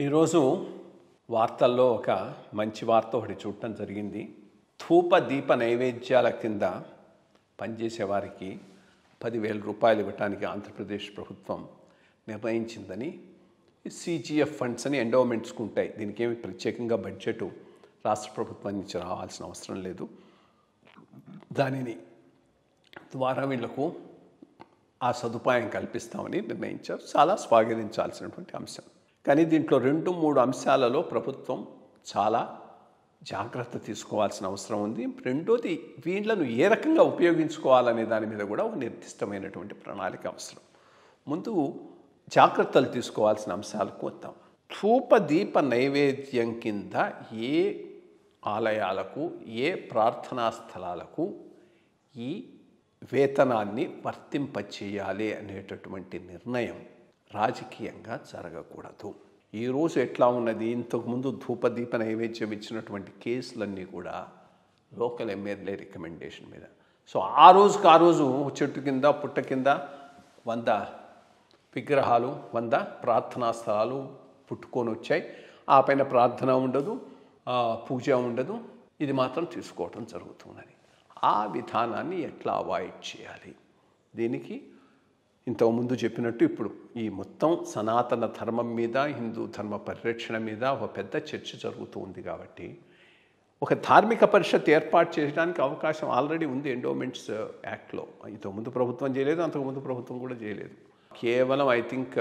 ఈరోజు వార్తల్లో ఒక మంచి వార్త ఒకటి చూడటం జరిగింది. ధూప దీప నైవేద్యాల కింద పనిచేసే వారికి 10,000 రూపాయలు ఇవ్వడానికి ఆంధ్రప్రదేశ్ ప్రభుత్వం నిర్ణయించిందని. CGF ఫండ్స్ అని ఎండోమెంట్స్కి ఉంటాయి. దీనికి ఏమి ప్రత్యేకంగా బడ్జెట్ రాష్ట్ర ప్రభుత్వం నుంచి రావాల్సిన అవసరం లేదు. దానిని ద్వారా వీళ్లకు ఆ సదుపాయం కల్పిస్తామని నిర్ణయించారు. చాలా స్వాగతించాల్సినటువంటి అంశం. కానీ దీంట్లో 2-3 అంశాలలో ప్రభుత్వం చాలా జాగ్రత్త తీసుకోవాల్సిన అవసరం ఉంది. రెండోది, వీళ్లను ఏ రకంగా ఉపయోగించుకోవాలనే దాని మీద కూడా ఒక నిర్దిష్టమైనటువంటి ప్రణాళిక అవసరం. ముందు జాగ్రత్తలు తీసుకోవాల్సిన అంశాలకు వద్దాం. ధూప దీప నైవేద్యం కింద ఏ ఆలయాలకు, ఏ ప్రార్థనా స్థలాలకు ఈ వేతనాన్ని వర్తింపచేయాలి అనేటటువంటి నిర్ణయం రాజకీయంగా జరగకూడదు. ఈరోజు ఎట్లా ఉన్నది, ఇంతకుముందు ధూపదీప నైవేద్యం ఇచ్చినటువంటి కేసులన్నీ కూడా లోకల్ ఎమ్మెల్యే రికమెండేషన్ మీద. సో ఆ రోజు చెట్టు కింద పుట్ట కింద 100 విగ్రహాలు, 100 ప్రార్థనా స్థలాలు పుట్టుకొని వచ్చాయి. ఆ పైన ప్రార్థన ఉండదు, పూజ ఉండదు. ఇది మాత్రం తీసుకోవటం జరుగుతున్నది. ఆ విధానాన్ని ఎట్లా అవాయిడ్ చేయాలి? దీనికి ఇంతకుముందు చెప్పినట్టు ఇప్పుడు ఈ మొత్తం సనాతన ధర్మం మీద, హిందూ ధర్మ పరిరక్షణ మీద ఒక పెద్ద చర్చ జరుగుతూ ఉంది. కాబట్టి ఒక ధార్మిక పరిషత్ ఏర్పాటు చేయడానికి అవకాశం ఆల్రెడీ ఉంది ఎండోమెంట్స్ యాక్ట్లో. ఇంతకుముందు ప్రభుత్వం చేయలేదు, అంతకుముందు ప్రభుత్వం కూడా చేయలేదు. కేవలం ఐ థింక్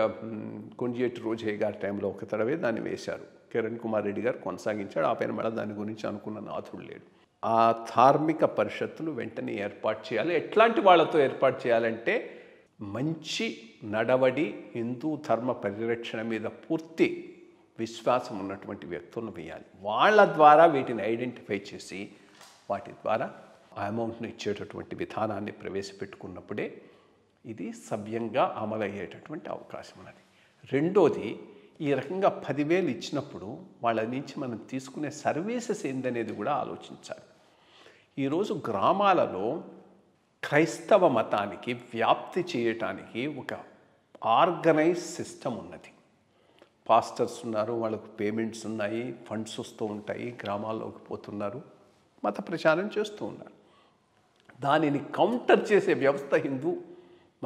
కొంజేటి రోజయ్య గారి టైంలో ఒక తడవే దాన్ని వేశారు. కిరణ్ కుమార్ రెడ్డి గారు కొనసాగించాడు. ఆ పైన మళ్ళీ దాని గురించి అనుకున్న నాథుడు లేడు. ఆ ధార్మిక పరిషత్తులు వెంటనే ఏర్పాటు చేయాలి. ఎట్లాంటి వాళ్ళతో ఏర్పాటు చేయాలంటే, మంచి నడవడి, హిందూ ధర్మ పరిరక్షణ మీద పూర్తి విశ్వాసం ఉన్నటువంటి వ్యక్తులను వేయాలి. వాళ్ళ ద్వారా వీటిని ఐడెంటిఫై చేసి వాటి ద్వారా ఆ అమౌంట్ను ఇచ్చేటటువంటి విధానాన్ని ప్రవేశపెట్టుకున్నప్పుడే ఇది సవ్యంగా అమలయ్యేటటువంటి అవకాశం ఉన్నది. రెండోది, ఈ రకంగా 10,000 ఇచ్చినప్పుడు వాళ్ళ నుంచి మనం తీసుకునే సర్వీసెస్ ఏందనేది కూడా ఆలోచించాలి. ఈరోజు గ్రామాలలో క్రైస్తవ మతానికి వ్యాప్తి చేయటానికి ఒక ఆర్గనైజ్ సిస్టమ్ ఉన్నది. పాస్టర్స్ ఉన్నారు, వాళ్ళకు పేమెంట్స్ ఉన్నాయి, ఫండ్స్ వస్తూ ఉంటాయి, గ్రామాల్లోకి పోతున్నారు, మత ప్రచారం చేస్తూ ఉన్నారు. దానిని కౌంటర్ చేసే వ్యవస్థ హిందూ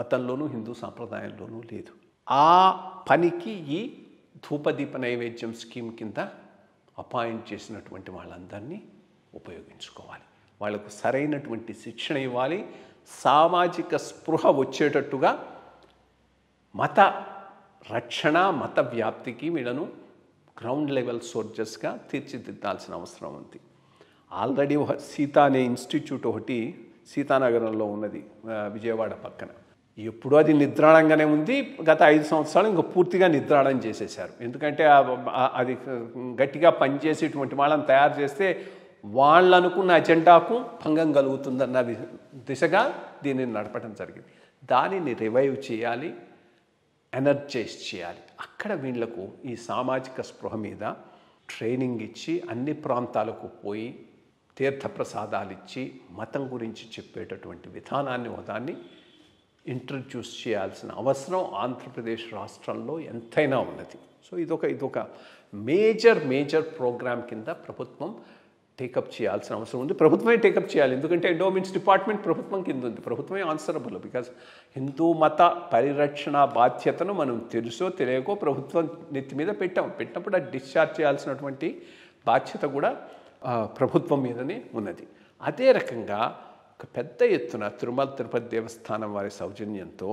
మతంలోనూ హిందూ సాంప్రదాయంలోనూ లేదు. ఆ పనికి ఈ ధూపదీప నైవేద్యం స్కీమ్ కింద అపాయింట్ చేసినటువంటి వాళ్ళందరినీ ఉపయోగించుకోవాలి. వాళ్లకు సరైనటువంటి శిక్షణ ఇవ్వాలి. సామాజిక స్పృహ వచ్చేటట్టుగా మత రక్షణ, మత వ్యాప్తికి వీళ్ళను గ్రౌండ్ లెవెల్ సోల్జర్స్గా తీర్చిదిద్దాల్సిన అవసరం ఉంది. ఆల్రెడీ సీతా అనే ఇన్స్టిట్యూట్ ఒకటి సీతానగరంలో ఉన్నది, విజయవాడ పక్కన. ఎప్పుడూ అది నిద్రాణంగానే ఉంది. గత 5 సంవత్సరాలు ఇంకా పూర్తిగా నిద్రాణం చేసేశారు. ఎందుకంటే అది గట్టిగా పనిచేసేటువంటి వాళ్ళని తయారు చేస్తే వాళ్ళు అనుకున్న అజెండాకు భంగం కలుగుతుందన్న దిశగా దీనిని నడపడం జరిగింది. దానిని రివైవ్ చేయాలి, ఎనర్జైజ్ చేయాలి. అక్కడ వీళ్లకు ఈ సామాజిక స్పృహ మీద ట్రైనింగ్ ఇచ్చి, అన్ని ప్రాంతాలకు పోయి తీర్థప్రసాదాలు ఇచ్చి, మతం గురించి చెప్పేటటువంటి విధానాన్ని ఒకదాన్ని ఇంట్రడ్యూస్ చేయాల్సిన అవసరం ఆంధ్రప్రదేశ్ రాష్ట్రంలో ఎంతైనా ఉన్నది. సో ఇదొక మేజర్ ప్రోగ్రామ్ కింద ప్రభుత్వం టేకప్ చేయాల్సిన అవసరం ఉంది. ప్రభుత్వమే టేకప్ చేయాలి. ఎందుకంటే ఎండోమెంట్స్ డిపార్ట్మెంట్ ప్రభుత్వం కింద ఉంది. ప్రభుత్వమే ఆన్సరబుల్. బికాజ్ హిందూ మత పరిరక్షణ బాధ్యతను మనం తెలుసో తెలియకో ప్రభుత్వం నెత్తి మీద పెట్టినప్పుడు అది డిశ్చార్జ్ చేయాల్సినటువంటి బాధ్యత కూడా ప్రభుత్వం మీదనే ఉన్నది. అదే రకంగా ఒక పెద్ద ఎత్తున తిరుమల తిరుపతి దేవస్థానం వారి సౌజన్యంతో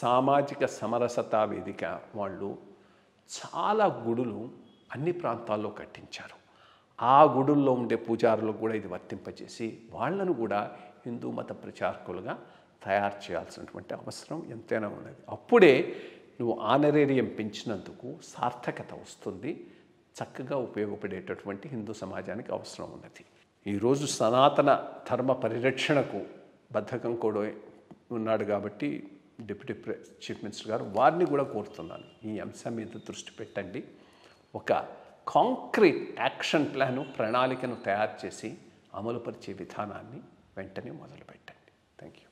సామాజిక సమరసతా వేదిక వాళ్ళు చాలా గుడులు అన్ని ప్రాంతాల్లో కట్టించారు. ఆ గుడుల్లో ఉండే పూజారులకు కూడా ఇది వర్తింపజేసి వాళ్ళను కూడా హిందూ మత ప్రచారకులుగా తయారు చేయాల్సినటువంటి అవసరం ఎంతైనా ఉన్నది. అప్పుడే నువ్వు ఆనరేరియం పెంచినందుకు సార్థకత వస్తుంది, చక్కగా ఉపయోగపడేటటువంటి హిందూ సమాజానికి అవసరం ఉన్నది. ఈరోజు సనాతన ధర్మ పరిరక్షణకు బద్ధకం కూడా ఉన్నాడు. కాబట్టి డిప్యూటీ చీఫ్ మినిస్టర్ గారు వారిని కూడా కోరుతున్నాను, ఈ అంశం మీద దృష్టి పెట్టండి. ఒక కాంక్రీట్ యాక్షన్ ప్లాను, ప్రణాళికను తయారు చేసి అమలుపరిచే విధానాన్ని వెంటనే మొదలుపెట్టండి. Thank you.